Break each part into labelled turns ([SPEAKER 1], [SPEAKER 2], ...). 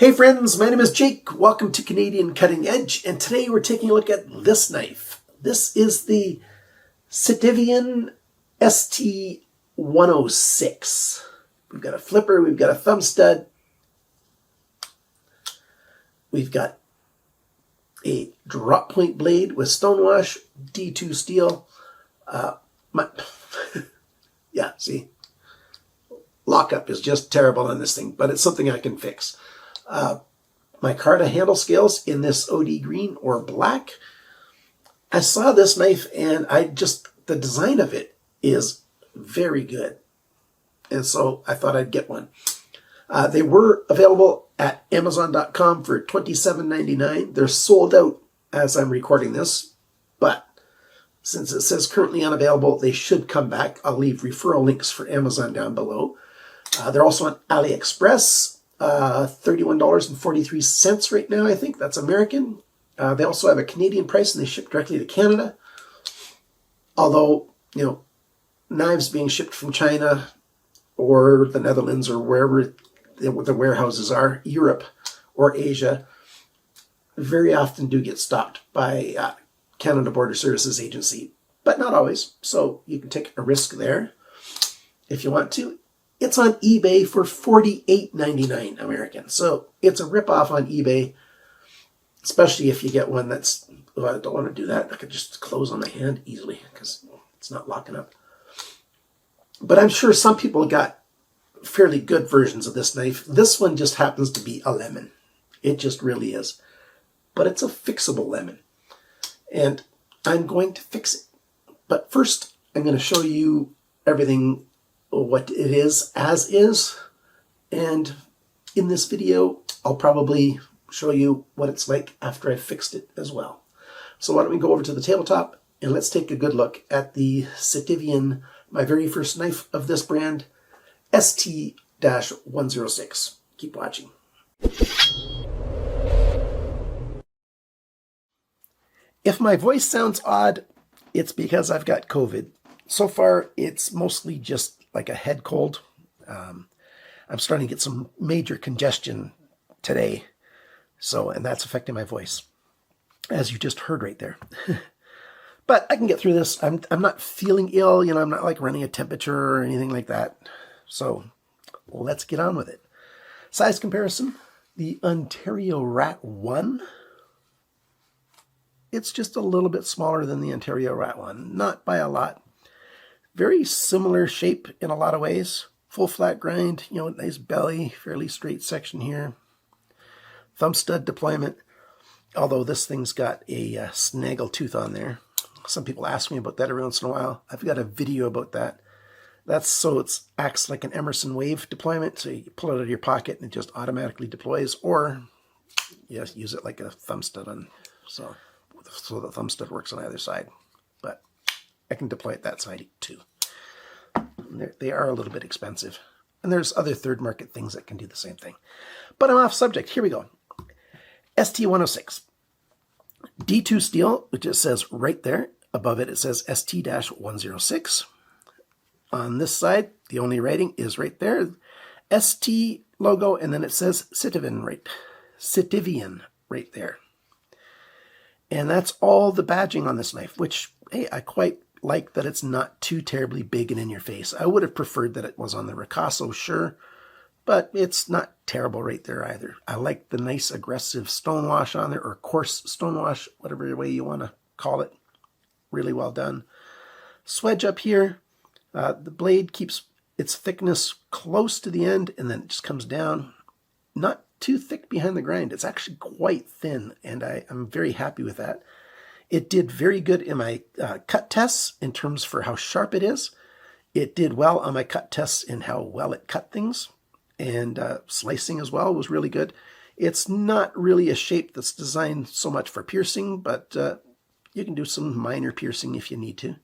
[SPEAKER 1] Hey friends, my name is Jake. Welcome to Canadian Cutting Edge, and today we're taking a look at this knife. This is the Sitivian ST-106. We've got a flipper, we've got a thumb stud, we've got a drop point blade with stonewash, D2 steel. Yeah, see? Lockup is just terrible on this thing, but it's something I can fix. Micarta handle scales in this OD green or black. I saw this knife and the design of it is very good. And so I thought I'd get one. They were available at Amazon.com for $27.99. They're sold out as I'm recording this, but since it says currently unavailable, they should come back. I'll leave referral links for Amazon down below. They're also on AliExpress. $31.43 right now, I think. That's American. They also have a Canadian price and they ship directly to Canada. Although, you know, knives being shipped from China or the Netherlands or wherever the warehouses are, Europe or Asia, very often do get stopped by Canada Border Services Agency, but not always. So you can take a risk there if you want to. It's on eBay for $48.99 American. So it's a ripoff on eBay, especially if you get one that's, oh, I don't want to do that. I could just close on my hand easily because it's not locking up. But I'm sure some people got fairly good versions of this knife. This one just happens to be a lemon. It just really is. But it's a fixable lemon. And I'm going to fix it. But first, I'm going to show you everything what it is as is, and in this video I'll probably show you what it's like after I've fixed it as well. So why don't we go over to the tabletop and let's take a good look at the Sitivian, my very first knife of this brand, ST-106. Keep watching. If my voice sounds odd, it's because I've got COVID. So far it's mostly just like a head cold. I'm starting to get some major congestion today. And that's affecting my voice, as you just heard right there. But I can get through this. I'm not feeling ill, you know, I'm not like running a temperature or anything like that. So let's get on with it. Size comparison, the Ontario Rat 1. It's just a little bit smaller than the Ontario Rat 1, not by a lot. Very similar shape in a lot of ways. Full flat grind, you know, nice belly, fairly straight section here. Thumb stud deployment, although this thing's got a snaggle tooth on there. Some people ask me about that every once in a while. I've got a video about that. That's so it acts like an Emerson wave deployment. So you pull it out of your pocket and it just automatically deploys, or you use it like a thumb stud on, so the thumb stud works on either side. But I can deploy it that side too. They are a little bit expensive. And there's other third market things that can do the same thing. But I'm off subject. Here we go. ST-106. D2 steel, which it says right there. Above it, it says ST-106. On this side, the only writing is right there. ST logo, and then it says Sitivian right there. And that's all the badging on this knife, which, hey, I quite like that it's not too terribly big and in your face. I would have preferred that it was on the Ricasso, sure, but it's not terrible right there either. I like the nice aggressive stonewash on there, or coarse stonewash, whatever way you want to call it. Really well done. Swedge up here. The blade keeps its thickness close to the end, and then it just comes down. Not too thick behind the grind. It's actually quite thin, and I'm very happy with that. It did very good in my cut tests in terms for how sharp it is. It did well on my cut tests in how well it cut things, and slicing as well was really good. It's not really a shape that's designed so much for piercing, but you can do some minor piercing if you need to.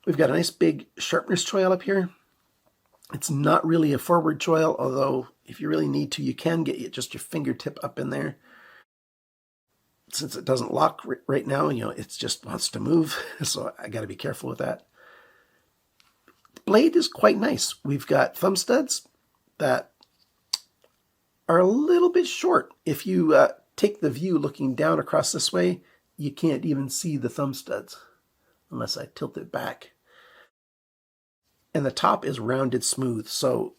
[SPEAKER 1] We've got a nice big sharpness choil up here. It's not really a forward choil, although if you really need to, you can get just your fingertip up in there. Since it doesn't lock right now, you know, it just wants to move, so I got to be careful with that. The blade is quite nice. We've got thumb studs that are a little bit short. If you take the view looking down across this way, you can't even see the thumb studs unless I tilt it back. And the top is rounded smooth, so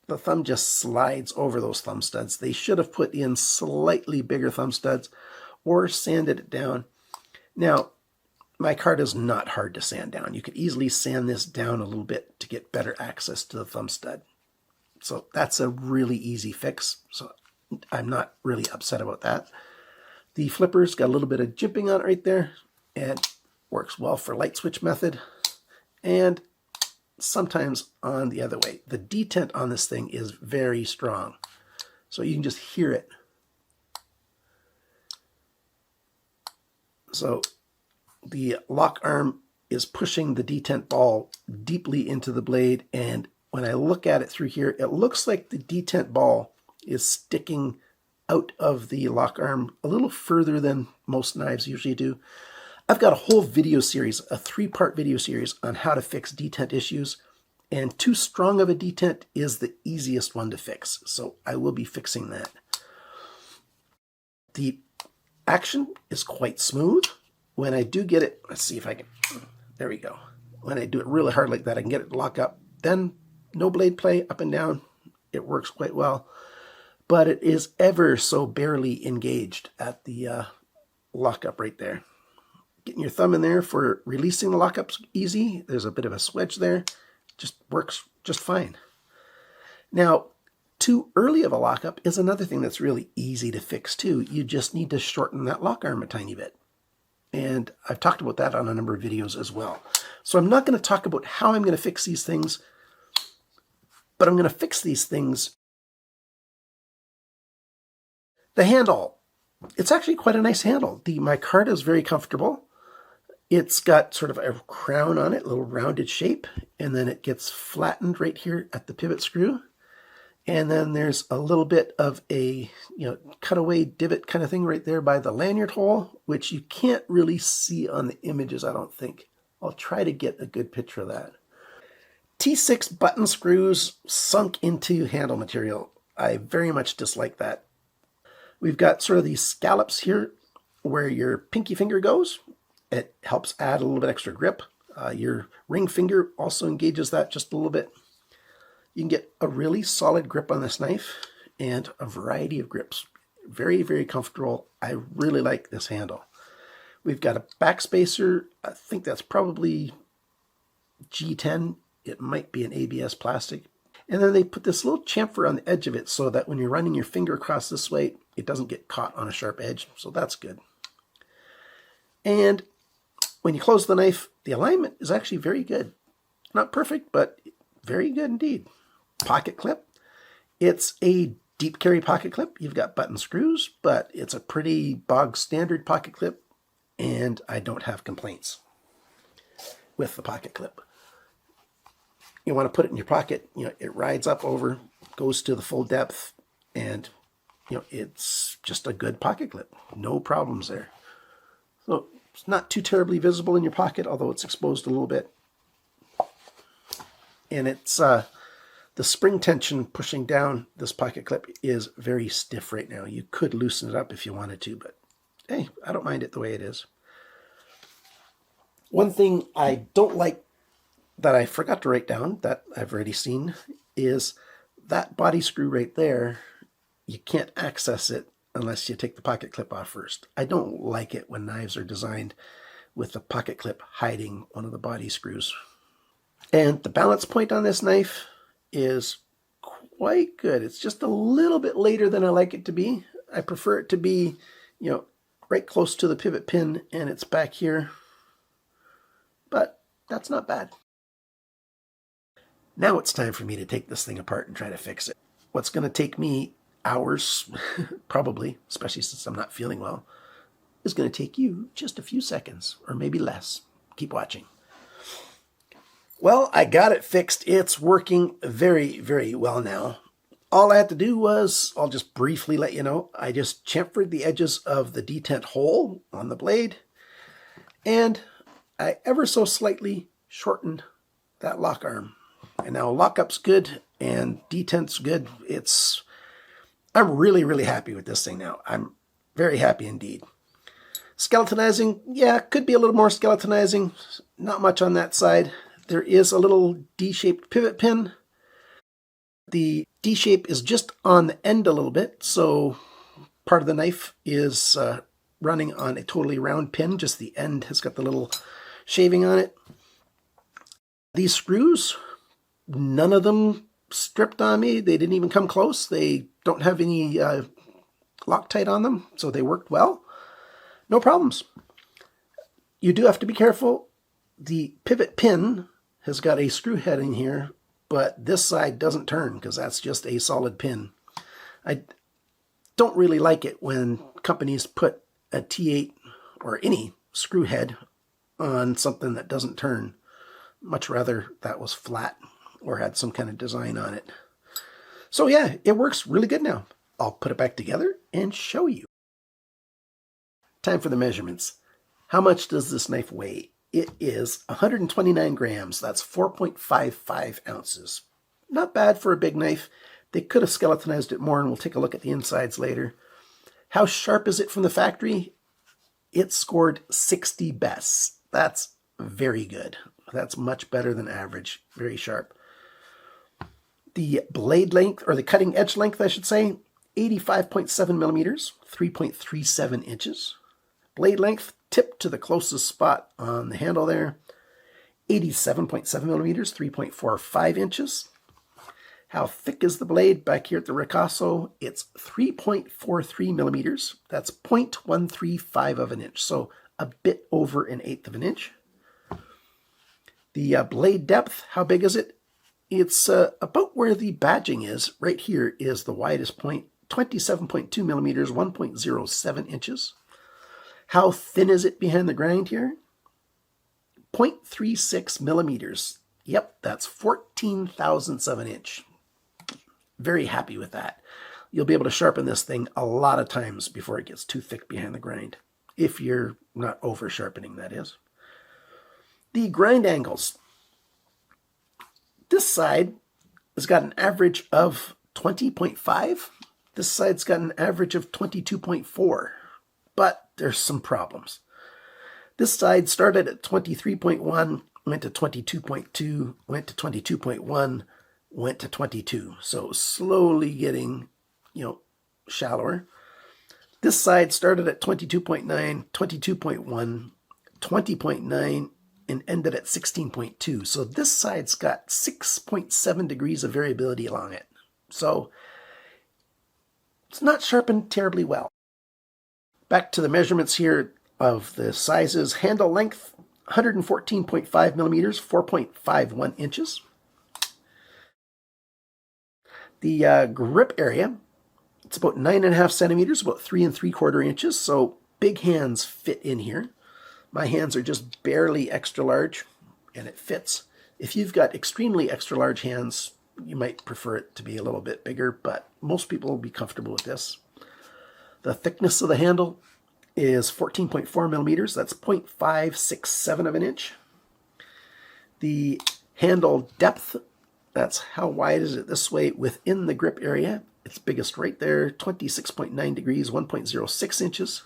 [SPEAKER 1] the thumb just slides over those thumb studs. They should have put in slightly bigger thumb studs or sanded it down. Now, micarta is not hard to sand down. You could easily sand this down a little bit to get better access to the thumb stud. So that's a really easy fix. So I'm not really upset about that. The flipper's got a little bit of jimping on it right there, and works well for light switch method, and sometimes on the other way. The detent on this thing is very strong, so you can just hear it. So the lock arm is pushing the detent ball deeply into the blade, and when I look at it through here, it looks like the detent ball is sticking out of the lock arm a little further than most knives usually do. I've got a whole video series, a 3-part video series on how to fix detent issues, and too strong of a detent is the easiest one to fix, so I will be fixing that. The action is quite smooth. When I do get it, let's see if I can, there we go. When I do it really hard like that, I can get it to lock up. Then no blade play up and down. It works quite well, but it is ever so barely engaged at the lockup right there. Getting your thumb in there for releasing the lockup's easy. There's a bit of a swedge there. Just works just fine. Now, too early of a lockup is another thing that's really easy to fix too. You just need to shorten that lock arm a tiny bit. And I've talked about that on a number of videos as well. So I'm not going to talk about how I'm going to fix these things, but I'm going to fix these things. The handle. It's actually quite a nice handle. The micarta is very comfortable. It's got sort of a crown on it, a little rounded shape, and then it gets flattened right here at the pivot screw. And then there's a little bit of a, cutaway divot kind of thing right there by the lanyard hole, which you can't really see on the images, I don't think. I'll try to get a good picture of that. T6 button screws sunk into handle material. I very much dislike that. We've got sort of these scallops here where your pinky finger goes. It helps add a little bit extra grip. Your ring finger also engages that just a little bit. You can get a really solid grip on this knife and a variety of grips. Very, very comfortable. I really like this handle. We've got a backspacer. I think that's probably G10. It might be an ABS plastic. And then they put this little chamfer on the edge of it so that when you're running your finger across this way, it doesn't get caught on a sharp edge. So that's good. And when you close the knife, the alignment is actually very good. Not perfect, but very good indeed. Pocket clip. It's a deep carry pocket clip. You've got button screws, but it's a pretty bog standard pocket clip, and I don't have complaints with the pocket clip. You want to put it in your pocket, it rides up over, goes to the full depth, and it's just a good pocket clip. No problems there. So it's not too terribly visible in your pocket, although it's exposed a little bit. And it's the spring tension pushing down this pocket clip is very stiff right now. You could loosen it up if you wanted to, but hey, I don't mind it the way it is. One thing I don't like that I forgot to write down that I've already seen is that body screw right there. You can't access it unless you take the pocket clip off first. I don't like it when knives are designed with the pocket clip hiding one of the body screws. And the balance point on this knife is quite good. It's just a little bit later than I like it to be. I prefer it to be, right close to the pivot pin, and it's back here. But that's not bad. Now it's time for me to take this thing apart and try to fix it. What's going to take me hours, probably, especially since I'm not feeling well, is going to take you just a few seconds, or maybe less. Keep watching. Well, I got it fixed. It's working very, very well now. All I had to do was, I'll just briefly let you know, I just chamfered the edges of the detent hole on the blade, and I ever so slightly shortened that lock arm. And now lockup's good and detent's good. It's I'm really, really happy with this thing now. I'm very happy indeed. Skeletonizing, yeah, could be a little more skeletonizing. Not much on that side. There is a little D-shaped pivot pin. The D-shape is just on the end a little bit, so part of the knife is running on a totally round pin. Just the end has got the little shaving on it. These screws, none of them stripped on me. They didn't even come close. They don't have any Loctite on them, so they worked well. No problems. You do have to be careful. The pivot pin has got a screw head in here, but this side doesn't turn because that's just a solid pin. I don't really like it when companies put a T8 or any screw head on something that doesn't turn. Much rather that was flat or had some kind of design on it. So yeah, it works really good now. I'll put it back together and show you. Time for the measurements. How much does this knife weigh? It is 129 grams. That's 4.55 ounces. Not bad for a big knife. They could have skeletonized it more, and we'll take a look at the insides later. How sharp is it from the factory? It scored 60 bests. That's very good. That's much better than average. Very sharp. The blade length, or the cutting edge length, I should say, 85.7 millimeters, 3.37 inches. Blade length, tip to the closest spot on the handle there, 87.7 millimeters, 3.45 inches. How thick is the blade? Back here at the ricasso, it's 3.43 millimeters. That's 0.135 of an inch, so a bit over 1/8 of an inch. The blade depth, how big is it? It's about where the badging is. Right here is the widest point, 27.2 millimeters, 1.07 inches. How thin is it behind the grind here? 0.36 millimeters. Yep, that's 14/1000ths of an inch. Very happy with that. You'll be able to sharpen this thing a lot of times before it gets too thick behind the grind. If you're not over sharpening, that is. The grind angles. This side has got an average of 20.5. This side's got an average of 22.4. But there's some problems. This side started at 23.1, went to 22.2, went to 22.1, went to 22. So slowly getting, shallower. This side started at 22.9, 22.1, 20.9, and ended at 16.2. So this side's got 6.7 degrees of variability along it. So it's not sharpened terribly well. Back to the measurements here of the sizes. Handle length, 114.5 millimeters, 4.51 inches. The grip area, it's about 9.5 centimeters, about 3 3/4 inches. So big hands fit in here. My hands are just barely extra large, and it fits. If you've got extremely extra large hands, you might prefer it to be a little bit bigger, but most people will be comfortable with this. The thickness of the handle is 14.4 millimeters. That's 0.567 of an inch. The handle depth, that's how wide is it this way within the grip area. It's biggest right there, 26.9 degrees, 1.06 inches.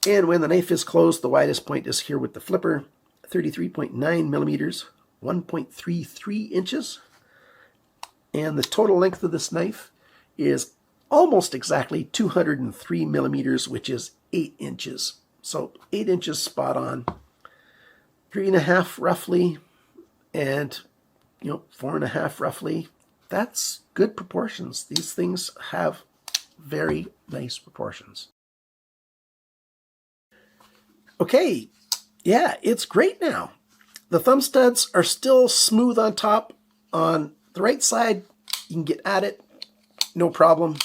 [SPEAKER 1] And when the knife is closed, the widest point is here with the flipper, 33.9 millimeters, 1.33 inches. And the total length of this knife is almost exactly 203 millimeters, which is 8 inches. So 8 inches spot on. 3.5 roughly, and 4.5 roughly. That's good proportions. These things have very nice proportions. Okay, yeah, it's great now. The thumb studs are still smooth on top. On the right side, you can get at it, no problem.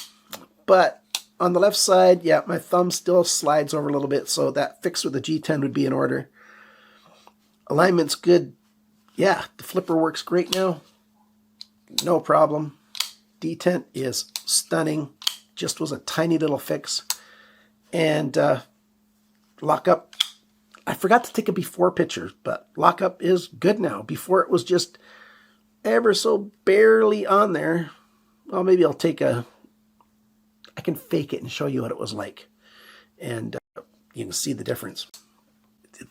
[SPEAKER 1] But on the left side, yeah, my thumb still slides over a little bit, so that fix with the G10 would be in order. Alignment's good. Yeah, the flipper works great now. No problem. Detent is stunning. Just was a tiny little fix. And lockup, I forgot to take a before picture, but lockup is good now. Before it was just ever so barely on there. Well, maybe I'll take a can fake it and show you what it was like. And you can see the difference.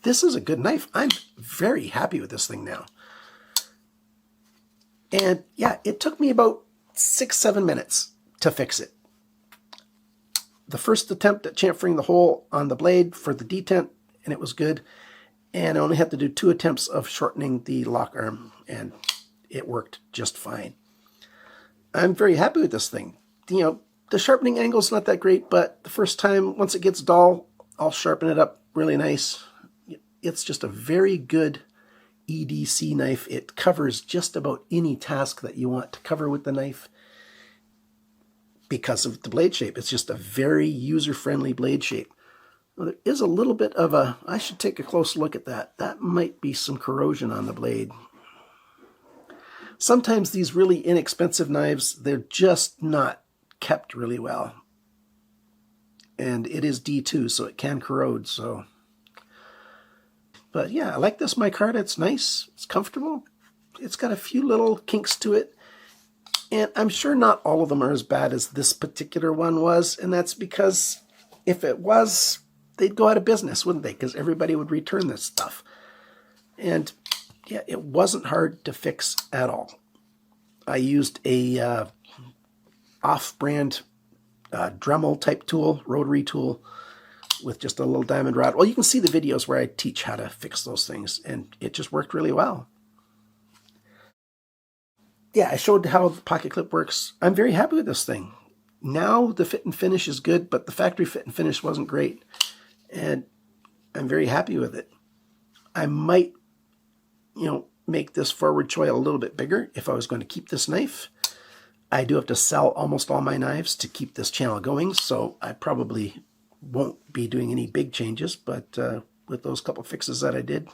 [SPEAKER 1] This is a good knife. I'm very happy with this thing now. And yeah, it took me about 6-7 minutes to fix it. The first attempt at chamfering the hole on the blade for the detent, and it was good. And I only had to do 2 attempts of shortening the lock arm, and it worked just fine. I'm very happy with this thing. You know, the sharpening angle is not that great, but the first time, once it gets dull, I'll sharpen it up really nice. It's just a very good EDC knife. It covers just about any task that you want to cover with the knife because of the blade shape. It's just a very user-friendly blade shape. Well, there is a little bit of a, I should take a close look at that. That might be some corrosion on the blade. Sometimes these really inexpensive knives, they're just not kept really well. And it is D2, so it can corrode, so. But yeah, I like this micarta. It's nice, it's comfortable. It's got a few little kinks to it. And I'm sure not all of them are as bad as this particular one was. And that's because if it was, they'd go out of business, wouldn't they? Because everybody would return this stuff. And yeah, it wasn't hard to fix at all. I used a off-brand Dremel type tool, rotary tool, with just a little diamond rod. Well, you can see the videos where I teach how to fix those things, and it just worked really well. Yeah, I showed how the pocket clip works. I'm very happy with this thing. Now the fit and finish is good, but the factory fit and finish wasn't great, and I'm very happy with it. I might, you know, make this forward choil a little bit bigger if I was going to keep this knife. I do have to sell almost all my knives to keep this channel going, so I probably won't be doing any big changes, but with those couple fixes that I did,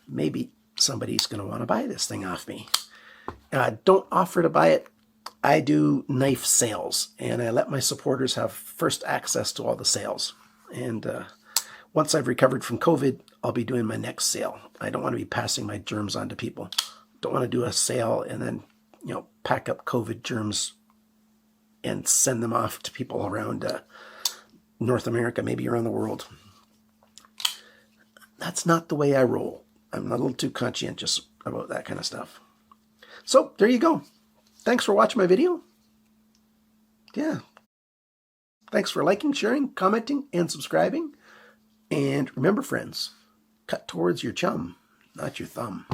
[SPEAKER 1] maybe somebody's going to want to buy this thing off me. Don't offer to buy it. I do knife sales, and I let my supporters have first access to all the sales. And once I've recovered from COVID, I'll be doing my next sale. I don't want to be passing my germs on to people. Don't want to do a sale and then, you know, pack up COVID germs and send them off to people around North America, maybe around the world. That's not the way I roll. I'm not a little too conscientious about that kind of stuff. So there you go. Thanks for watching my video. Yeah. Thanks for liking, sharing, commenting, and subscribing. And remember, friends, cut towards your chum, not your thumb.